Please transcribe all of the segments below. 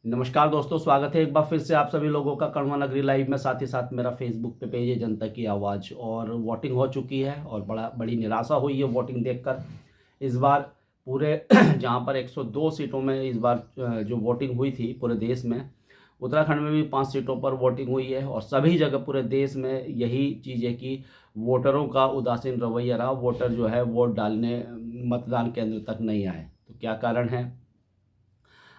नमस्कार दोस्तों, स्वागत है एक बार फिर से आप सभी लोगों का कड़वा नगरी लाइव में। साथ ही साथ मेरा फेसबुक पे पेज है जनता की आवाज़, और वोटिंग हो चुकी है और बड़ी निराशा हुई है वोटिंग देखकर। इस बार पूरे जहां पर 102 सीटों में इस बार जो वोटिंग हुई थी पूरे देश में, उत्तराखंड में भी 5 सीटों पर वोटिंग हुई है। और सभी जगह पूरे देश में यही चीज़ है कि वोटरों का उदासीन रवैया रहा। वोटर जो है वोट डालने मतदान केंद्र तक नहीं आए। तो क्या कारण है?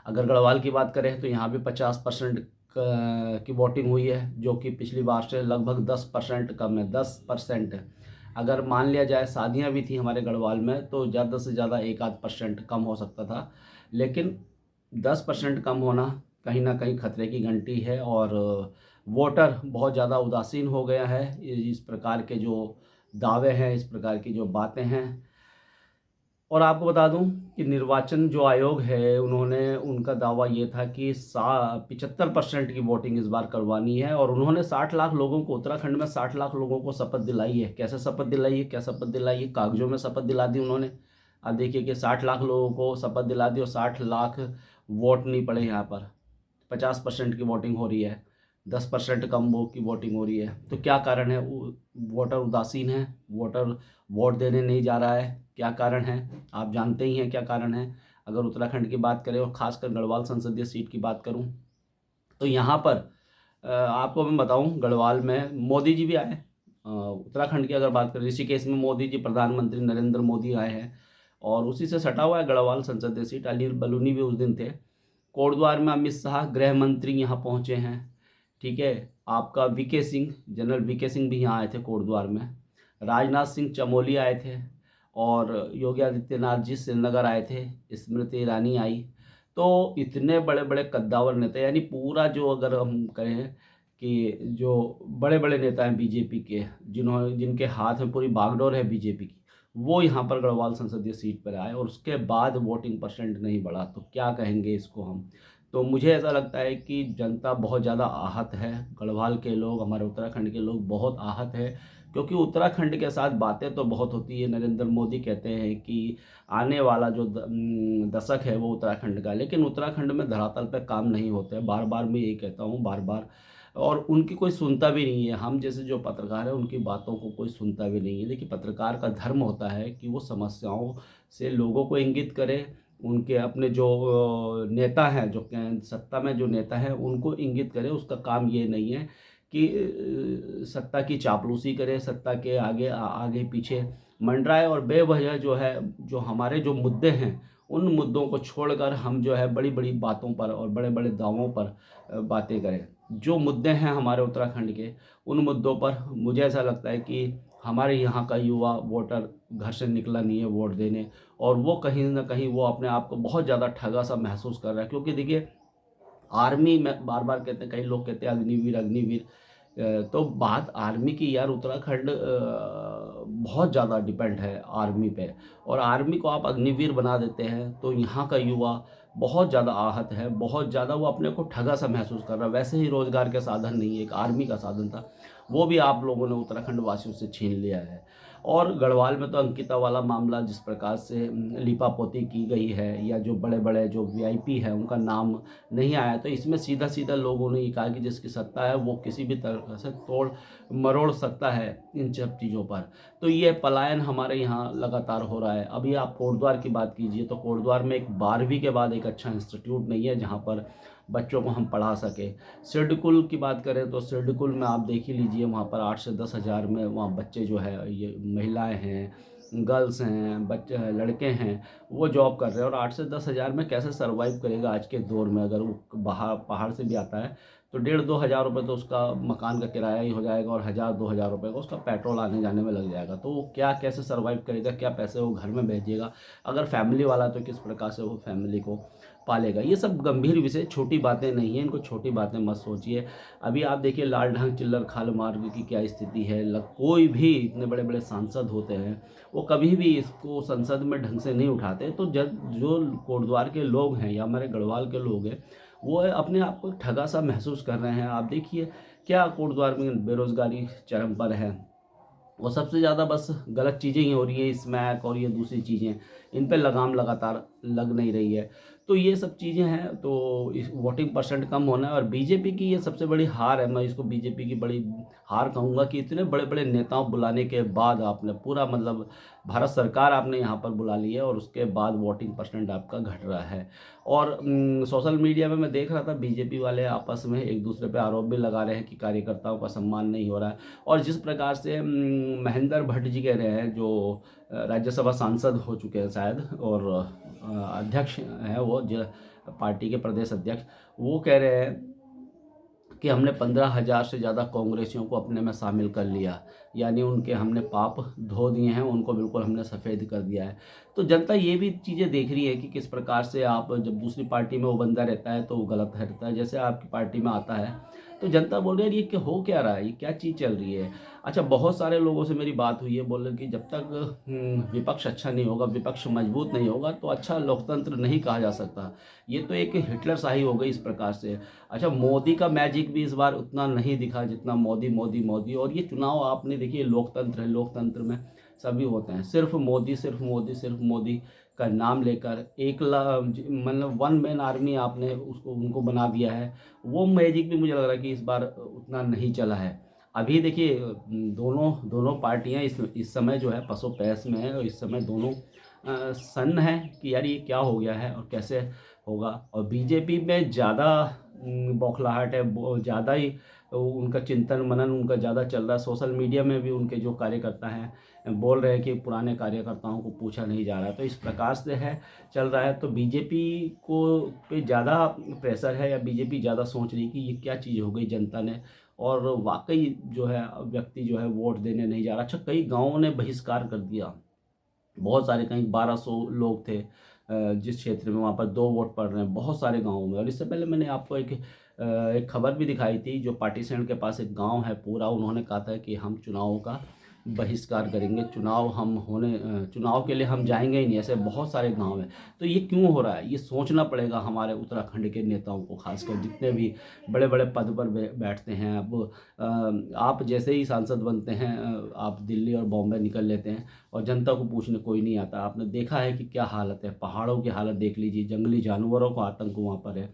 अगर गढ़वाल की बात करें तो यहाँ भी 50% की वोटिंग हुई है, जो कि पिछली बार से लगभग 10% कम है। 10%। अगर मान लिया जाए शादियाँ भी थी हमारे गढ़वाल में तो ज़्यादा से ज़्यादा 1-8% कम हो सकता था, लेकिन 10% कम होना कहीं ना कहीं खतरे की घंटी है। और वोटर बहुत ज़्यादा उदासीन हो गया है। इस प्रकार के जो दावे हैं, इस प्रकार की जो बातें हैं। और आपको बता दूं कि निर्वाचन जो आयोग है, उन्होंने उनका दावा ये था कि 75% की वोटिंग इस बार करवानी है। और उन्होंने 60 लाख लोगों को, उत्तराखंड में 60 लाख लोगों को शपथ दिलाई है। कैसे शपथ दिलाई है, क्या शपथ दिलाई है? कागजों में शपथ दिला दी उन्होंने। अब देखिए कि 60 लाख लोगों को शपथ दिला दी और 60 लाख वोट नहीं पड़े। यहाँ पर 50% की वोटिंग हो रही है, 10% कम वो की वोटिंग हो रही है। तो क्या कारण है? वोटर उदासीन है, वोटर वोट देने नहीं जा रहा है। क्या कारण है? आप जानते ही हैं क्या कारण है। अगर उत्तराखंड की बात करें और खासकर गढ़वाल संसदीय सीट की बात करूं तो यहाँ पर आपको मैं बताऊं, गढ़वाल में मोदी जी भी आए। उत्तराखंड की अगर बात करें, ऋषिकेश में मोदी जी, प्रधानमंत्री नरेंद्र मोदी आए हैं। और उसी से सटा हुआ है गढ़वाल संसदीय सीट। अनिल बलूनी भी उस दिन थे। कोटद्वार में अमित शाह गृह मंत्री यहाँ पहुँचे हैं। ठीक है। आपका VK Singh, general VK Singh भी यहाँ आए थे कोटद्वार में। राजनाथ सिंह चमोली आए थे। और योगी आदित्यनाथ जी श्रीनगर आए थे। स्मृति ईरानी आई। तो इतने बड़े बड़े कद्दावर नेता, यानी पूरा जो अगर हम कहें कि जो बड़े बड़े नेता हैं बीजेपी के, जिनके हाथ में पूरी बागडोर है बीजेपी की, वो यहाँ पर गढ़वाल संसदीय सीट पर आए और उसके बाद वोटिंग परसेंट नहीं बढ़ा। तो क्या कहेंगे इसको हम? तो मुझे ऐसा लगता है कि जनता बहुत ज़्यादा आहत है। गढ़वाल के लोग, हमारे उत्तराखंड के लोग बहुत आहत है, क्योंकि उत्तराखंड के साथ बातें तो बहुत होती है। नरेंद्र मोदी कहते हैं कि आने वाला जो दशक है वो उत्तराखंड का, लेकिन उत्तराखंड में धरातल पे काम नहीं होते। बार बार मैं यही कहता हूँ, बार बार। और उनकी कोई सुनता भी नहीं है। हम जैसे जो पत्रकार है उनकी बातों को कोई सुनता भी नहीं है। देखिए, पत्रकार का धर्म होता है कि वो समस्याओं से लोगों को इंगित करे। उनके अपने जो नेता हैं, जो सत्ता में जो नेता हैं, उनको इंगित करे। उसका काम ये नहीं है कि सत्ता की चापलूसी करे, सत्ता के आगे आगे पीछे मंडराए और बेवजह जो है, जो हमारे जो मुद्दे हैं उन मुद्दों को छोड़कर हम जो है बड़ी बड़ी बातों पर और बड़े बड़े दावों पर बातें करें। जो मुद्दे हैं हमारे उत्तराखंड के, उन मुद्दों पर मुझे ऐसा लगता है कि हमारे यहाँ का युवा वोटर घर से निकला नहीं है वोट देने। और वो कहीं ना कहीं वो अपने आप को बहुत ज़्यादा ठगा सा महसूस कर रहा है। क्योंकि देखिए, आर्मी में बार बार कहते हैं, कई लोग कहते हैं अग्निवीर अग्निवीर। तो बात आर्मी की, यार उत्तराखंड बहुत ज़्यादा डिपेंड है आर्मी पे। और आर्मी को आप अग्निवीर बना देते हैं तो यहाँ का युवा बहुत ज़्यादा आहत है, बहुत ज़्यादा वो अपने को ठगा सा महसूस कर रहा है। वैसे ही रोज़गार के साधन नहीं है, एक आर्मी का साधन था, वो भी आप लोगों ने उत्तराखंड वासियों से छीन लिया है। और गढ़वाल में तो अंकिता वाला मामला, जिस प्रकार से लिपापोती की गई है, या जो बड़े बड़े जो वीआईपी है उनका नाम नहीं आया, तो इसमें सीधा सीधा लोगों ने ये कहा कि जिसकी सत्ता है वो किसी भी तरह से तोड़ मरोड़ सकता है इन सब चीज़ों पर। तो ये पलायन हमारे यहाँ लगातार हो रहा है। अभी आप कोटद्वार की बात कीजिए तो कोटद्वार में एक 12वीं के बाद एक अच्छा इंस्टीट्यूट नहीं है जहाँ पर बच्चों को हम पढ़ा सके। सिडकुल की बात करें तो सिडकुल में आप देख ही लीजिए, वहाँ पर 8 से 10 हज़ार में वहाँ बच्चे जो है, ये महिलाएं हैं, गर्ल्स हैं, बच्चे लड़के हैं, वो जॉब कर रहे हैं। और 8 से 10 हज़ार में कैसे सर्वाइव करेगा आज के दौर में? अगर वो बाहर पहाड़ से भी आता है तो 1,500-2,000 रुपये तो उसका मकान का किराया ही हो जाएगा, और 1,000-2,000 रुपये का उसका पेट्रोल आने जाने में लग जाएगा। तो वो क्या, कैसे सर्वाइव करेगा? क्या पैसे वो घर में भेजेगा? अगर फैमिली वाला तो किस प्रकार से वो फैमिली को पालेगा? ये सब गंभीर विषय, छोटी बातें नहीं हैं, इनको छोटी बातें मत सोचिए। अभी आप देखिए लाल ढांग चिल्लर खाल मार्ग की क्या स्थिति है। कोई भी, इतने बड़े बड़े सांसद होते हैं, वो कभी भी इसको संसद में ढंग से नहीं उठाते। तो जब जो कोटद्वार के लोग हैं या हमारे गढ़वाल के लोग हैं, वो अपने आप को ठगा सा महसूस कर रहे हैं। आप देखिए क्या कोटद्वार में बेरोजगारी चरम पर है। और सबसे ज़्यादा बस गलत चीज़ें ही हो रही हैं, स्मैक और ये दूसरी चीज़ें, इन पे लगाम लगातार लग नहीं रही है। तो ये सब चीज़ें हैं, तो इस वोटिंग परसेंट कम होना है। और बीजेपी की ये सबसे बड़ी हार है, मैं इसको बीजेपी की बड़ी हार कहूँगा कि इतने बड़े-बड़े नेताओं बुलाने के बाद आपने पूरा मतलब भारत सरकार आपने यहाँ पर बुला ली है और उसके बाद वोटिंग परसेंट आपका घट रहा है। और सोशल मीडिया में मैं देख रहा था बीजेपी वाले आपस में एक-दूसरे पे आरोप भी लगा रहे हैं कि कार्यकर्ताओं का सम्मान नहीं हो रहा है। और जिस प्रकार से महेंद्र भट्ट जी कह रहे हैं, जो राज्यसभा सांसद हो चुके हैं शायद, और अध्यक्ष हैं वो पार्टी के प्रदेश अध्यक्ष, वो कह रहे हैं कि हमने 15,000 से ज़्यादा कांग्रेसियों को अपने में शामिल कर लिया, यानी उनके हमने पाप धो दिए हैं, उनको बिल्कुल हमने सफ़ेद कर दिया है। तो जनता ये भी चीज़ें देख रही है कि किस प्रकार से आप जब दूसरी पार्टी में वो बंदा रहता है तो वो गलत रहता है, जैसे आपकी पार्टी में आता है तो जनता बोल रही है ये क्या हो क्या रहा है, ये क्या चीज़ चल रही है। अच्छा, बहुत सारे लोगों से मेरी बात हुई है, बोल रहे कि जब तक विपक्ष अच्छा नहीं होगा, विपक्ष मजबूत नहीं होगा तो अच्छा लोकतंत्र नहीं कहा जा सकता। ये तो एक हिटलरशाही हो गई इस प्रकार से। अच्छा, मोदी का मैजिक भी इस बार उतना नहीं दिखा जितना मोदी मोदी मोदी। और ये चुनाव आपने देखिए, लोकतंत्र है, लोकतंत्र में सभी होते हैं, सिर्फ मोदी सिर्फ मोदी सिर्फ मोदी का नाम लेकर मतलब वन मैन आर्मी आपने उसको उनको बना दिया है। वो मैजिक भी मुझे लग रहा है कि इस बार उतना नहीं चला है। अभी देखिए दोनों दोनों पार्टियां इस समय जो है पसोपेश में है, और इस समय दोनों सन्न है कि यार ये क्या हो गया है और कैसे होगा। और बीजेपी में ज़्यादा बौखलाहट है, ज़्यादा ही उनका चिंतन मनन उनका ज़्यादा चल रहा है। सोशल मीडिया में भी उनके जो कार्यकर्ता हैं बोल रहे हैं कि पुराने कार्यकर्ताओं को पूछा नहीं जा रहा है, तो इस प्रकार से है चल रहा है। तो बीजेपी को पे ज़्यादा प्रेशर है, या बीजेपी ज़्यादा सोच रही है कि ये क्या चीज़ हो गई जनता ने, और वाकई जो है व्यक्ति जो है वोट देने नहीं जा रहा। अच्छा, कई गाँवों ने बहिष्कार कर दिया, बहुत सारे, कहीं 1200 लोग थे जिस क्षेत्र में, वहाँ पर 2 वोट पड़ रहे हैं बहुत सारे गाँवों में। और इससे पहले मैंने आपको एक खबर भी दिखाई थी, जो पाटीसेण के पास एक गाँव है पूरा, उन्होंने कहा था कि हम चुनावों का बहिष्कार करेंगे, चुनाव के लिए हम जाएंगे ही नहीं। ऐसे बहुत सारे गाँव हैं। तो ये क्यों हो रहा है, ये सोचना पड़ेगा हमारे उत्तराखंड के नेताओं को, खासकर जितने भी बड़े बड़े पद पर बैठते हैं। अब आप जैसे ही सांसद बनते हैं आप दिल्ली और बॉम्बे निकल लेते हैं, और जनता को पूछने कोई नहीं आता। आपने देखा है कि क्या हालत है, पहाड़ों की हालत देख लीजिए, जंगली जानवरों का आतंक वहाँ पर है।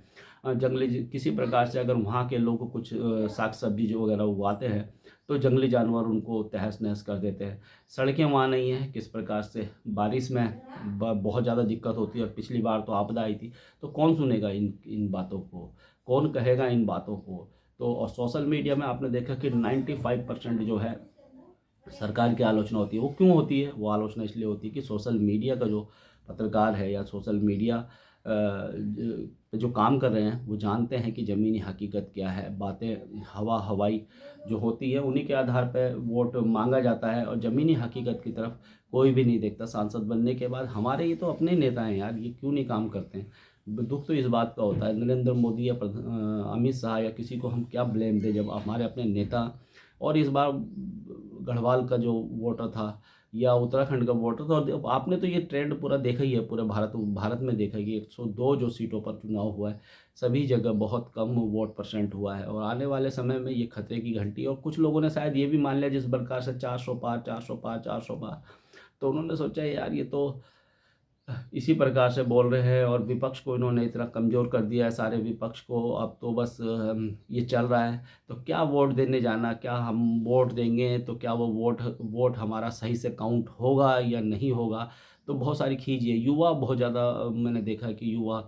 किसी प्रकार से अगर वहाँ के लोग कुछ साग सब्जी जो वगैरह उगाते हैं तो जंगली जानवर उनको तहस नहस कर देते हैं। सड़कें वहाँ नहीं हैं, किस प्रकार से बारिश में बहुत ज़्यादा दिक्कत होती है, और पिछली बार तो आपदा आई थी। तो कौन सुनेगा इन इन बातों को, कौन कहेगा इन बातों को। तो और सोशल मीडिया में आपने देखा कि 95% जो है सरकार की आलोचना होती है। वो क्यों होती है, वो आलोचना इसलिए होती है कि सोशल मीडिया का जो पत्रकार है, या सोशल मीडिया जो काम कर रहे हैं, वो जानते हैं कि ज़मीनी हकीकत क्या है। बातें हवा हवाई जो होती है उन्हीं के आधार पर वोट मांगा जाता है, और ज़मीनी हकीकत की तरफ कोई भी नहीं देखता। सांसद बनने के बाद हमारे ये तो अपने नेता हैं यार, ये क्यों नहीं काम करते हैं। दुख तो इस बात का होता है, नरेंद्र मोदी या अमित शाह या किसी को हम क्या ब्लेम दें, जब हमारे अपने नेता। और इस बार गढ़वाल का जो वोटर था, या उत्तराखंड का वोटर था, और आपने तो ये ट्रेंड पूरा देखा ही है, पूरे भारत में देखा ही है। 102 जो सीटों पर चुनाव हुआ है, सभी जगह बहुत कम वोट परसेंट हुआ है। और आने वाले समय में ये खतरे की घंटी, और कुछ लोगों ने शायद ये भी मान लिया, जिस प्रकार से 400 पार 400 पार 400 पार, तो उन्होंने सोचा यार ये तो इसी प्रकार से बोल रहे हैं। और विपक्ष को इन्होंने इतना कमज़ोर कर दिया है, सारे विपक्ष को, अब तो बस ये चल रहा है। तो क्या वोट देने जाना, क्या हम वोट देंगे तो क्या वो वोट हमारा सही से काउंट होगा या नहीं होगा। तो बहुत सारी खींच है, युवा बहुत ज़्यादा मैंने देखा है कि युवा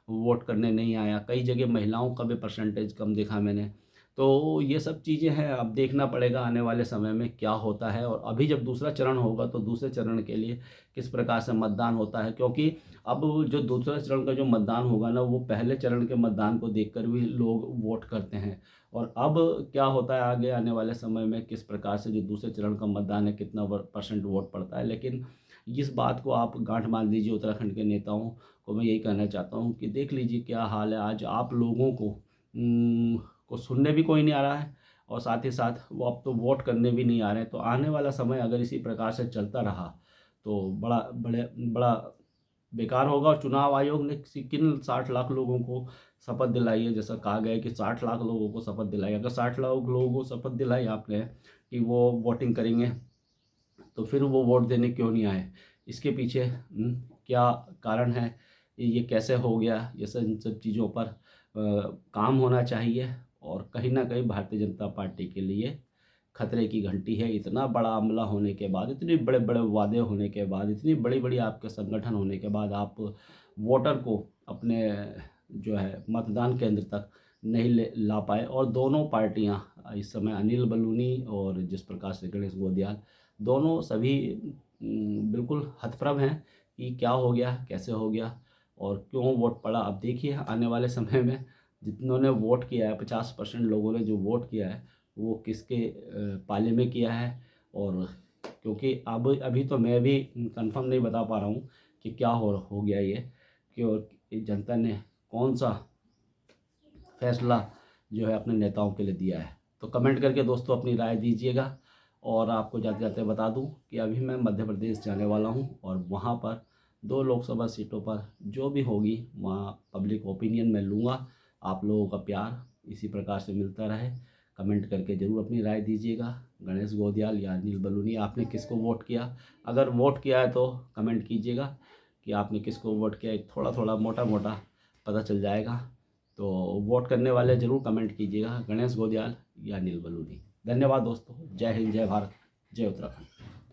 वोट करने नहीं आया। कई जगह महिलाओं का भी परसेंटेज कम देखा मैंने। तो ये सब चीज़ें हैं, अब देखना पड़ेगा आने वाले समय में क्या होता है। और अभी जब दूसरा चरण होगा तो दूसरे चरण के लिए किस प्रकार से मतदान होता है, क्योंकि अब जो दूसरे चरण का जो मतदान होगा ना, वो पहले चरण के मतदान को देखकर भी लोग वोट करते हैं। और अब क्या होता है आगे आने वाले समय में, किस प्रकार से जो दूसरे चरण का मतदान है कितना परसेंट वोट पड़ता है। लेकिन इस बात को आप गांठ बांध लीजिए, उत्तराखंड के नेताओं को मैं यही कहना चाहता हूँ कि देख लीजिए क्या हाल है। आज आप लोगों को सुनने भी कोई नहीं आ रहा है, और साथ ही साथ वो अब तो वोट करने भी नहीं आ रहे हैं। तो आने वाला समय अगर इसी प्रकार से चलता रहा तो बड़ा बेकार होगा। और चुनाव आयोग ने किन 60 लाख लोगों को शपथ दिलाई है, जैसा कहा गया है कि 60 लाख लोगों को शपथ दिलाई। अगर 60 लाख लोगों को शपथ दिलाई आपने कि वो वोटिंग करेंगे, तो फिर वो वोट देने क्यों नहीं आए, इसके पीछे क्या कारण है। ये कैसे हो गया, ये सब इन सब चीज़ों पर काम होना चाहिए। और कहीं न कहीं भारतीय जनता पार्टी के लिए खतरे की घंटी है। इतना बड़ा अमला होने के बाद, इतने बड़े-बड़े वादे होने के बाद, इतनी बड़ी-बड़ी आपके संगठन होने के बाद आप वोटर को अपने जो है मतदान केंद्र तक नहीं ले ला पाए। और दोनों पार्टियां इस समय अनिल बलूनी और जिस प्रकार से गणेश गोदियाल, दोनों सभी बिल्कुल हतप्रभ हैं कि क्या हो गया, कैसे हो गया और क्यों वोट पड़ा। अब देखिए आने वाले समय में जितनों ने वोट किया है, 50% लोगों ने जो वोट किया है वो किसके पाले में किया है। और क्योंकि अब अभी तो मैं भी कंफर्म नहीं बता पा रहा हूँ कि क्या हो गया ये, कि जनता ने कौन सा फैसला जो है अपने नेताओं के लिए दिया है। तो कमेंट करके दोस्तों अपनी राय दीजिएगा। और आपको जाते जाते बता दूं कि अभी मैं मध्य प्रदेश जाने वाला हूं और वहां पर 2 लोकसभा सीटों पर जो भी होगी वहां पब्लिक ओपिनियन मैं लूँगा। आप लोगों का प्यार इसी प्रकार से मिलता रहे। कमेंट करके ज़रूर अपनी राय दीजिएगा। गणेश गोदियाल या अनिल बलूनी, आपने किसको वोट किया? अगर वोट किया है तो कमेंट कीजिएगा कि आपने किसको वोट किया। एक थोड़ा थोड़ा मोटा मोटा पता चल जाएगा। तो वोट करने वाले ज़रूर कमेंट कीजिएगा, गणेश गोदियाल या अनिल बलूनी। धन्यवाद दोस्तों। जय हिंद, जय भारत, जय उत्तराखंड।